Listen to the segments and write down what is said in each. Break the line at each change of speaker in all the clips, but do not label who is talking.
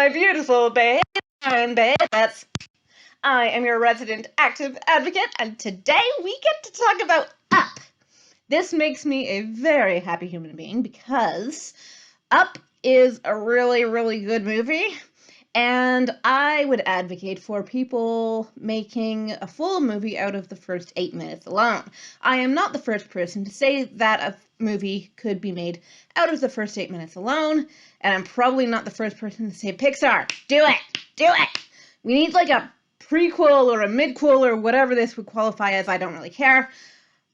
my beautiful babe and babettes. I am your resident active advocate, and today we get to talk about Up. This makes me a very happy human being because Up is a really, really good movie, and I would advocate for people making a full movie out of the first 8 minutes alone. I am not the first person to say that a movie could be made out of the first 8 minutes alone, and I'm probably not the first person to say, Pixar, do it! Do it! We need like a prequel or a midquel or whatever this would qualify as, I don't really care.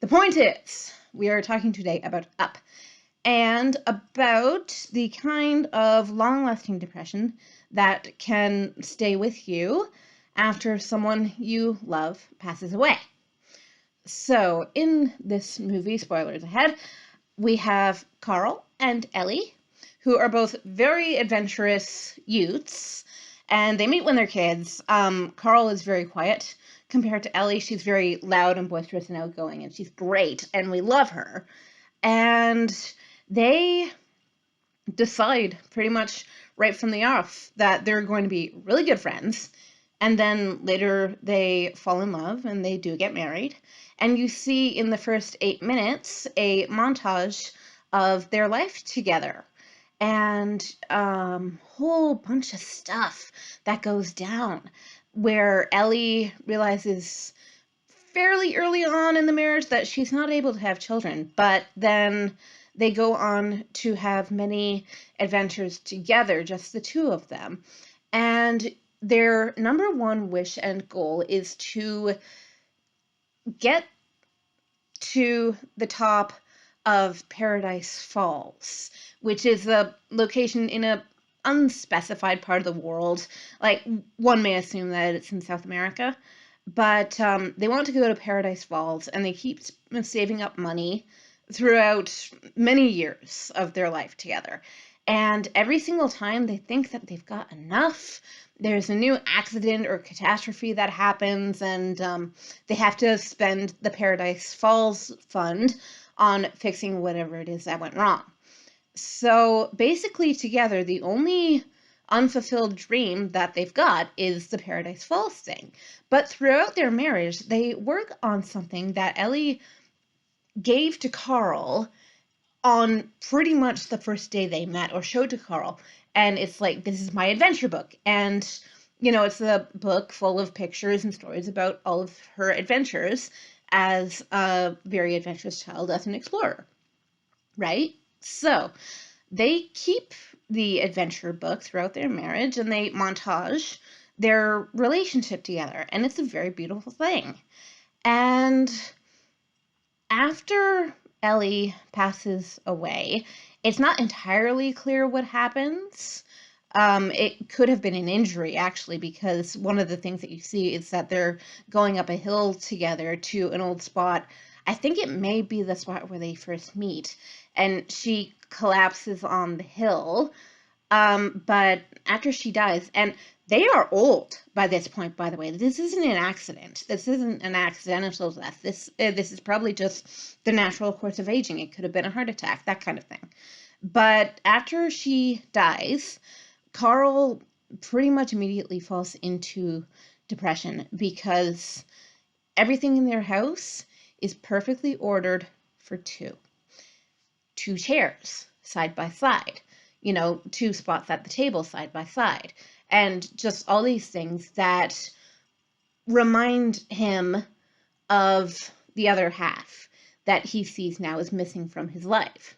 The point is, we are talking today about Up, and about the kind of long-lasting depression that can stay with you after someone you love passes away. So, in this movie, spoilers ahead, we have Carl and Ellie, who are both very adventurous youths, and they meet when they're kids. Carl is very quiet compared to Ellie. She's very loud and boisterous and outgoing, and she's great, and we love her. And they decide pretty much right from the off that they're going to be really good friends. And then later they fall in love and they do get married. And you see in the first 8 minutes a montage of their life together. And whole bunch of stuff that goes down where Ellie realizes fairly early on in the marriage that she's not able to have children, but then they go on to have many adventures together, just the two of them. And their number one wish and goal is to get to the top of Paradise Falls, which is a location in a unspecified part of the world. Like, one may assume that it's in South America, but they want to go to Paradise Falls, and they keep saving up money throughout many years of their life together. And every single time they think that they've got enough, there's a new accident or catastrophe that happens, and they have to spend the Paradise Falls fund on fixing whatever it is that went wrong. So basically, together, the only unfulfilled dream that they've got is the Paradise Falls thing. But throughout their marriage, they work on something that Ellie gave to Carl on pretty much the first day they met, or showed to Carl. And it's like, this is my adventure book. And, you know, it's a book full of pictures and stories about all of her adventures as a very adventurous child, as an explorer. Right? So they keep the adventure book throughout their marriage, and they montage their relationship together. And it's a very beautiful thing. And after Ellie passes away, it's not entirely clear what happens. It could have been an injury, actually, because one of the things that you see is that they're going up a hill together to an old spot. I think it may be the spot where they first meet, and she collapses on the hill. But after she dies, and they are old by this point, by the way. This isn't an accident. This isn't an accidental death. This is probably just the natural course of aging. It could have been a heart attack, that kind of thing. But after she dies, Carl pretty much immediately falls into depression because everything in their house is perfectly ordered for two. Two chairs side by side. You know, two spots at the table side by side. And just all these things that remind him of the other half that he sees now is missing from his life.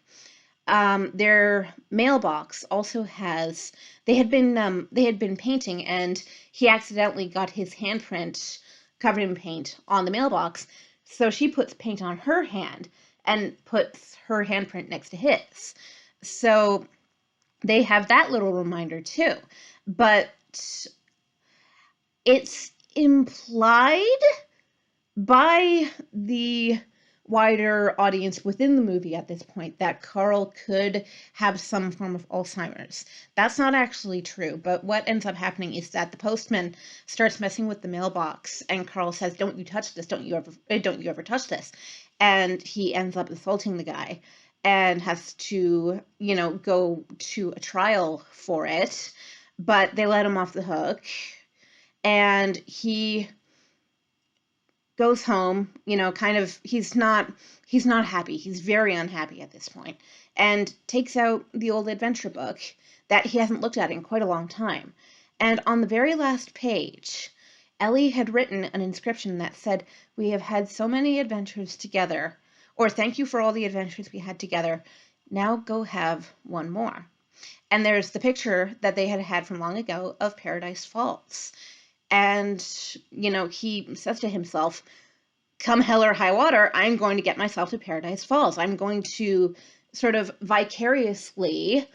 Their mailbox also has, they had been painting, and he accidentally got his handprint covered in paint on the mailbox. So she puts paint on her hand and puts her handprint next to his. So they have that little reminder too. But it's implied by the wider audience within the movie at this point that Carl could have some form of Alzheimer's. That's not actually true, but what ends up happening is that the postman starts messing with the mailbox, and Carl says, "Don't you touch this, don't you ever touch this." And he ends up assaulting the guy and has to, go to a trial for it. but they let him off the hook, and he goes home, kind of he's not happy. He's very unhappy at this point, and takes out the old adventure book that he hasn't looked at in quite a long time. And on the very last page, Ellie had written an inscription that said, "We have had so many adventures together," or "Thank you for all the adventures we had together. Now go have one more." And there's the picture that they had had from long ago of Paradise Falls. And, he says to himself, come hell or high water, I'm going to get myself to Paradise Falls. I'm going to sort of vicariously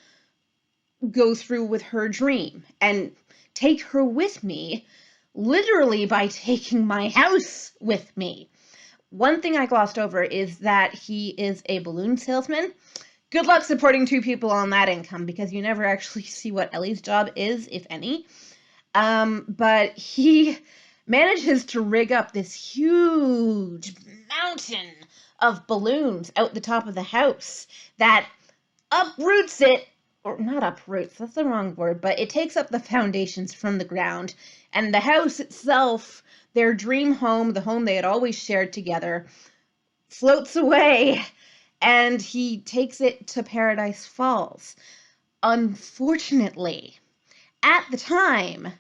go through with her dream and take her with me, literally by taking my house with me. One thing I glossed over is that he is a balloon salesman. Good luck supporting two people on that income, because you never actually see what Ellie's job is, if any. But he manages to rig up this huge mountain of balloons out the top of the house that uproots it, or not uproots, that's the wrong word, but it takes up the foundations from the ground. And the house itself, their dream home, the home they had always shared together, floats away, and he takes it to Paradise Falls. Unfortunately, at the time,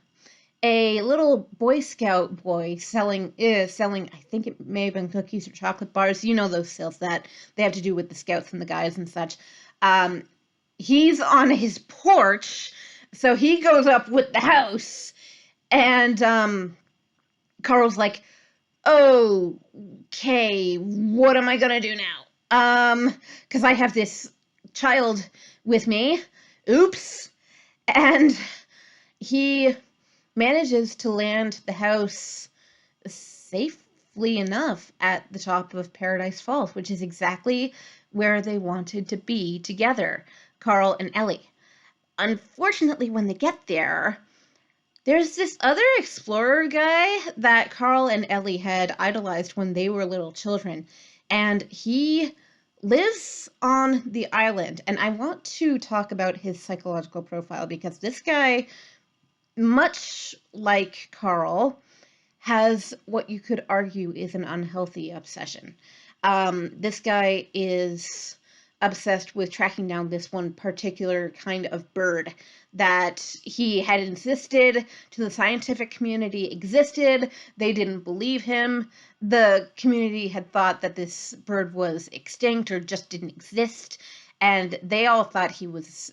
a little Boy Scout boy selling, I think it may have been cookies or chocolate bars. You know those sales that they have to do with the Scouts and the guys and such. He's on his porch, so he goes up with the house, and Carl's like, okay, what am I gonna do now? Because I have this child with me. Oops. And he manages to land the house safely enough at the top of Paradise Falls, which is exactly where they wanted to be together, Carl and Ellie. Unfortunately, when they get there, there's this other explorer guy that Carl and Ellie had idolized when they were little children, and he lives on the island. And I want to talk about his psychological profile, because this guy, much like Carl, has what you could argue is an unhealthy obsession. This guy is obsessed with tracking down this one particular kind of bird that he had insisted to the scientific community existed. They didn't believe him. The community had thought that this bird was extinct or just didn't exist, and they all thought he was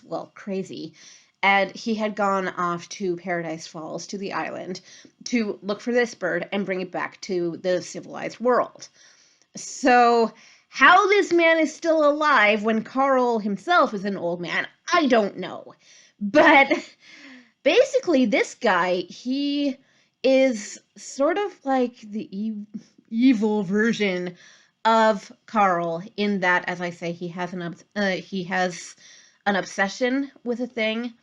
well, crazy. And he had gone off to Paradise Falls, to the island, to look for this bird and bring it back to the civilized world. So how this man is still alive when Carl himself is an old man, I don't know. But basically, this guy, he is sort of like the evil version of Carl, in that, as I say, he has an obsession with a thing,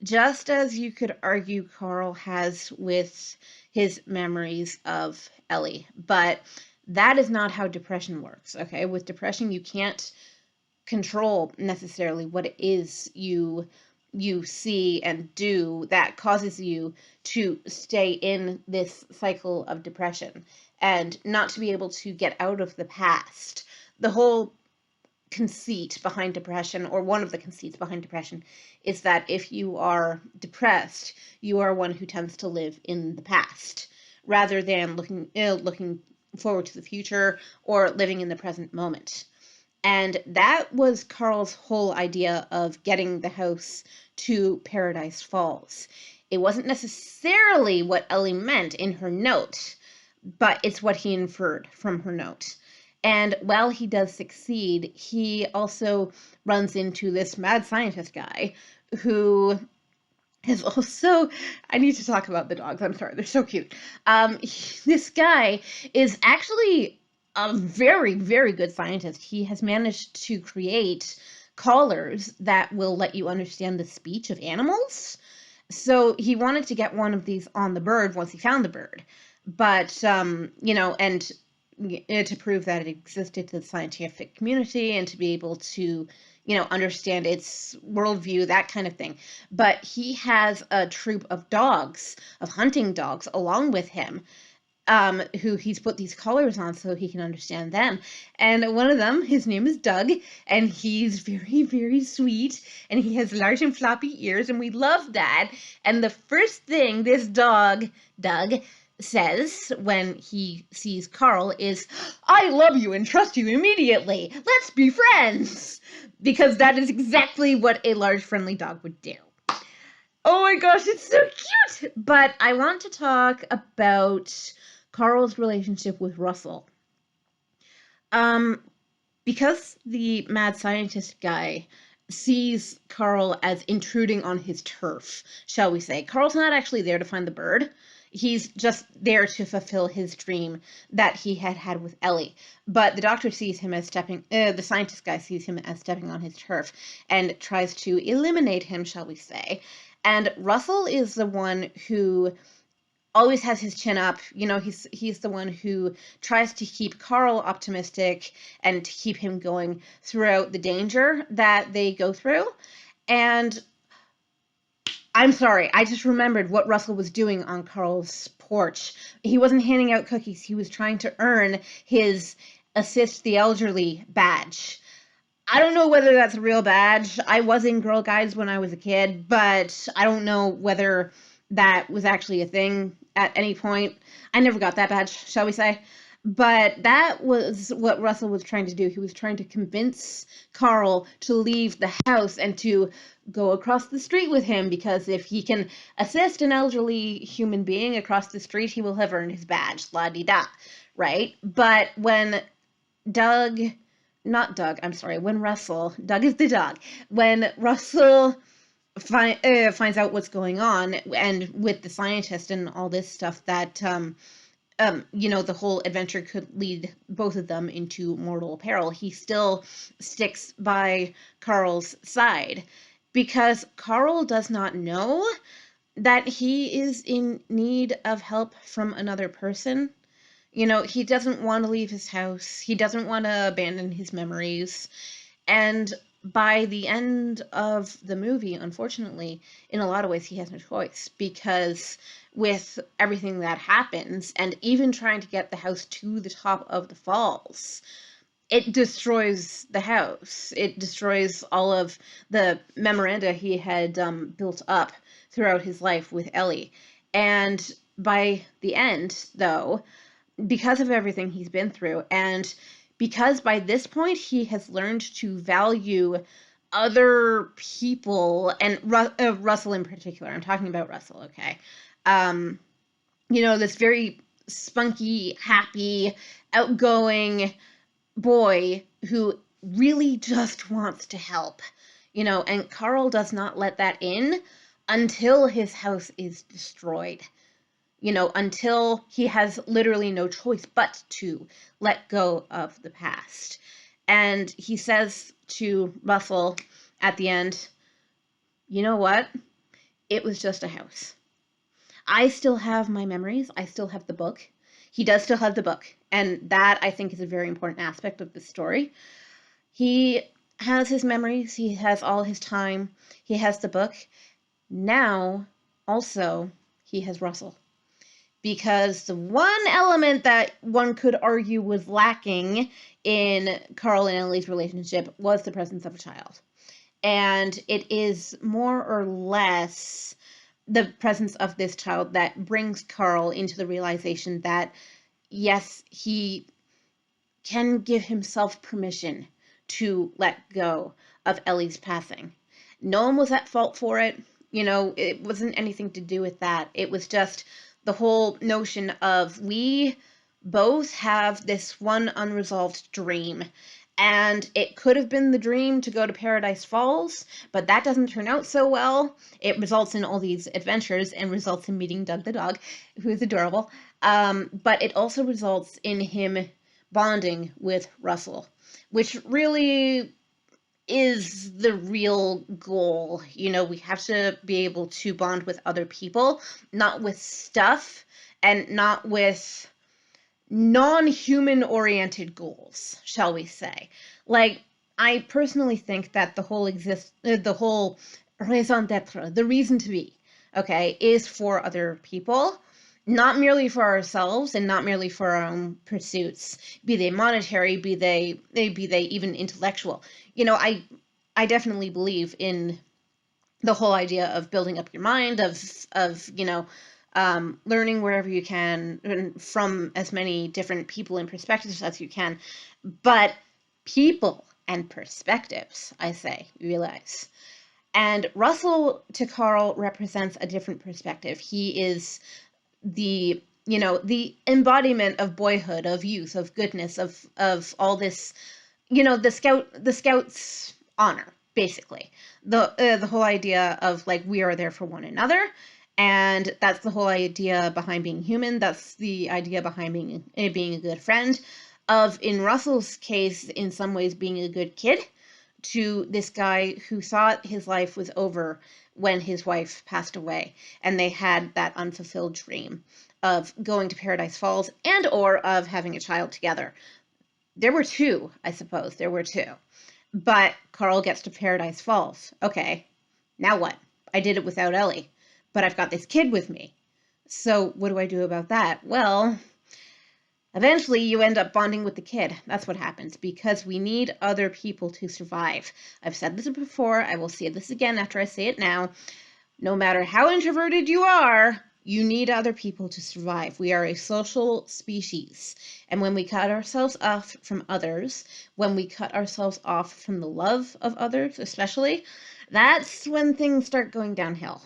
just as you could argue Carl has with his memories of Ellie. But that is not how depression works, okay? With depression, you can't control necessarily what it is you see and do that causes you to stay in this cycle of depression and not to be able to get out of the past. The whole conceit behind depression, or one of the conceits behind depression, is that if you are depressed, you are one who tends to live in the past rather than looking forward to the future or living in the present moment. And that was Carl's whole idea of getting the house to Paradise Falls. It wasn't necessarily what Ellie meant in her note, but it's what he inferred from her note. And while he does succeed, he also runs into this mad scientist guy who is also, I need to talk about the dogs, I'm sorry, they're so cute. This guy is actually a very, very good scientist. He has managed to create collars that will let you understand the speech of animals. So he wanted to get one of these on the bird once he found the bird. But, and to prove that it existed to the scientific community and to be able to, understand its worldview, that kind of thing. But he has a troop of dogs, of hunting dogs, along with him, who he's put these collars on so he can understand them. And one of them, his name is Doug, and he's very, very sweet, and he has large and floppy ears, and we love that. And the first thing this dog, Doug, says when he sees Carl is, "I love you and trust you immediately. Let's be friends." Because that is exactly what a large, friendly dog would do. Oh my gosh, it's so cute! But I want to talk about Carl's relationship with Russell. Um, because the mad scientist guy sees Carl as intruding on his turf, shall we say. Carl's not actually there to find the bird. He's just there to fulfill his dream that he had had with Ellie. But the doctor sees him as the scientist guy sees him as stepping on his turf and tries to eliminate him, shall we say. And Russell is the one who always has his chin up. He's the one who tries to keep Carl optimistic and to keep him going throughout the danger that they go through. And I'm sorry, I just remembered what Russell was doing on Carl's porch. He wasn't handing out cookies. He was trying to earn his Assist the Elderly badge. I don't know whether that's a real badge. I was in Girl Guides when I was a kid, but I don't know whether that was actually a thing at any point. I never got that badge, shall we say. But that was what Russell was trying to do. He was trying to convince Carl to leave the house and to go across the street with him, because if he can assist an elderly human being across the street, he will have earned his badge. La-di-da, right? But when Russell, Doug is the dog, when Russell finds out what's going on, and with the scientist and all this stuff, that the whole adventure could lead both of them into mortal peril, he still sticks by Carl's side, because Carl does not know that he is in need of help from another person. He doesn't want to leave his house. He doesn't want to abandon his memories. And by the end of the movie, unfortunately, in a lot of ways, he has no choice, because with everything that happens, and even trying to get the house to the top of the falls, it destroys the house. It destroys all of the memoranda he had built up throughout his life with Ellie. And by the end, though, because of everything he's been through, and because by this point he has learned to value other people, and Russell in particular, I'm talking about Russell, okay? This very spunky, happy, outgoing boy who really just wants to help, and Carl does not let that in until his house is destroyed, until he has literally no choice but to let go of the past. And he says to Russell at the end, "You know what? It was just a house. I still have my memories. I still have the book." He does still have the book. And that, I think, is a very important aspect of the story. He has his memories. He has all his time. He has the book. Now, also, he has Russell. Because the one element that one could argue was lacking in Carl and Ellie's relationship was the presence of a child. And it is more or less the presence of this child that brings Carl into the realization that, yes, he can give himself permission to let go of Ellie's passing. No one was at fault for it. It wasn't anything to do with that. It was just the whole notion of, we both have this one unresolved dream, and it could have been the dream to go to Paradise Falls, but that doesn't turn out so well. It results in all these adventures and results in meeting Doug the dog, who is adorable. But it also results in him bonding with Russell, which really is the real goal. We have to be able to bond with other people, not with stuff, and not with non-human oriented goals, shall we say. Like, I personally think that the whole raison d'être, the reason to be, okay, is for other people, not merely for ourselves and not merely for our own pursuits, be they monetary, be they even intellectual. I definitely believe in the whole idea of building up your mind, of learning wherever you can and from as many different people and perspectives as you can. But people and perspectives, I say, realize. And Russell to Carl represents a different perspective. He is the embodiment of boyhood, of youth, of goodness, of all this, the scout's honor, basically. The whole idea of like we are there for one another, and that's the whole idea behind being human. That's the idea behind being a good friend. Of, in Russell's case, in some ways being a good kid to this guy who thought his life was over when his wife passed away, and they had that unfulfilled dream of going to Paradise Falls and or of having a child together. There were two, I suppose. There were two. But Carl gets to Paradise Falls. Okay, now what? I did it without Ellie, but I've got this kid with me. So what do I do about that? Well, eventually you end up bonding with the kid. That's what happens, because we need other people to survive. I've said this before. I will say this again after I say it now. No matter how introverted you are, you need other people to survive. We are a social species. And when we cut ourselves off from others, when we cut ourselves off from the love of others, especially, that's when things start going downhill.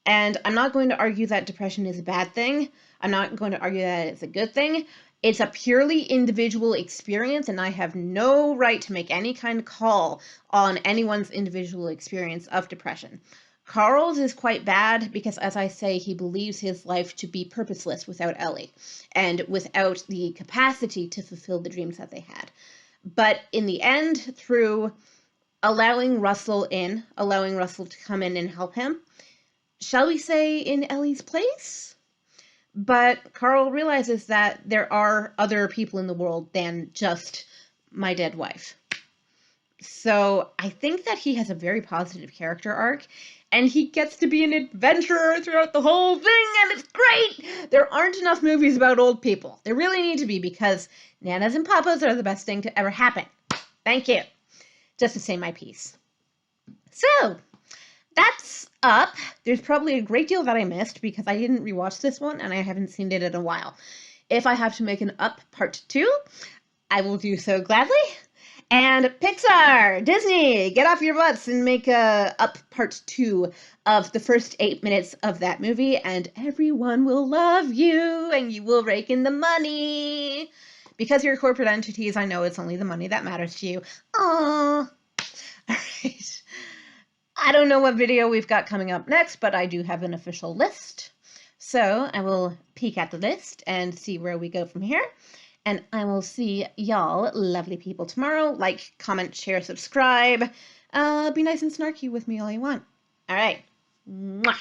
And I'm not going to argue that depression is a bad thing. I'm not going to argue that it's a good thing. It's a purely individual experience, and I have no right to make any kind of call on anyone's individual experience of depression. Carl's is quite bad because, as I say, he believes his life to be purposeless without Ellie and without the capacity to fulfill the dreams that they had. But in the end, through allowing Russell to come in and help him, shall we say, in Ellie's place? But Carl realizes that there are other people in the world than just my dead wife. So I think that he has a very positive character arc, and he gets to be an adventurer throughout the whole thing, and it's great! There aren't enough movies about old people. There really need to be, because nanas and papas are the best thing to ever happen. Thank you. Just to say my piece. So, that's Up. There's probably a great deal that I missed because I didn't rewatch this one and I haven't seen it in a while. If I have to make an Up Part 2, I will do so gladly. And Pixar, Disney, get off your butts and make a Up Part 2 of the first 8 minutes of that movie, and everyone will love you and you will rake in the money. Because you're corporate entities, I know it's only the money that matters to you. Aww. All right. I don't know what video we've got coming up next, but I do have an official list. So I will peek at the list and see where we go from here. And I will see y'all lovely people tomorrow. Like, comment, share, subscribe. Be nice and snarky with me all you want. All right. Mwah.